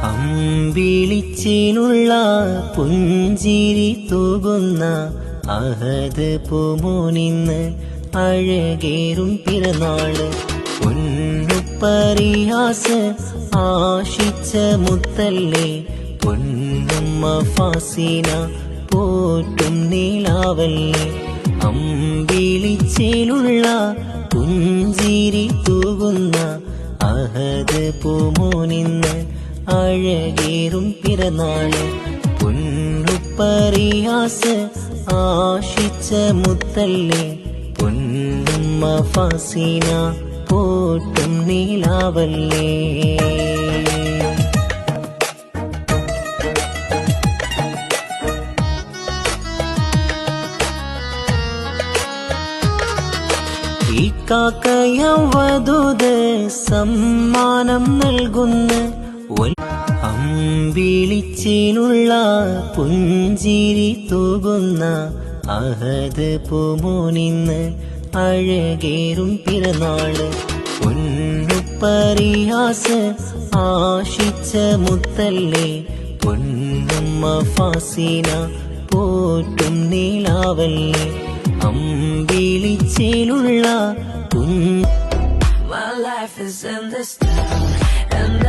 അമ്പിളിച്ചിലുള്ള പുഞ്ചിരി തൂകുന്ന അഹദ് പൂമോനിന്ന് അഴകേറും പിറന്നാള്. പൊന്നുപ്പറിയാസ് ആശിച്ച മുത്തല്ലേ, പൊന്നുമ്മ ഫാസിന പോറ്റും നീലാവല്ലേ. അമ്പിളിച്ചിലുള്ള പുഞ്ചിരി തൂകുന്ന അഹദ് പൂമോനിന്ന് അഴകേറും പിറന്നാള്. പൊന്നുപ്പറിയാസ് ആശിച്ച മുത്തല്ലേ, പൊന്നുമ്മ ഫാസിന പോറ്റും നീലാവല്ലേ. ഈ കാക്കയവധൂത് സമ്മാനം നൽകുന്ന അമ്പിളിച്ചിലുള്ള പുഞ്ചിരി തൂകുന്ന അഹദ് പൂമോനിന്ന് അഴകേറും പിറന്നാള്. പൊന്നുപ്പറിയാസ് ആശിച്ച മുത്തല്ലേ, പൊന്നുമ്മ ഫാസിന പോറ്റും നീലാവല്ലേ. അമ്പിളിച്ചിലുള്ള My life is in this town and I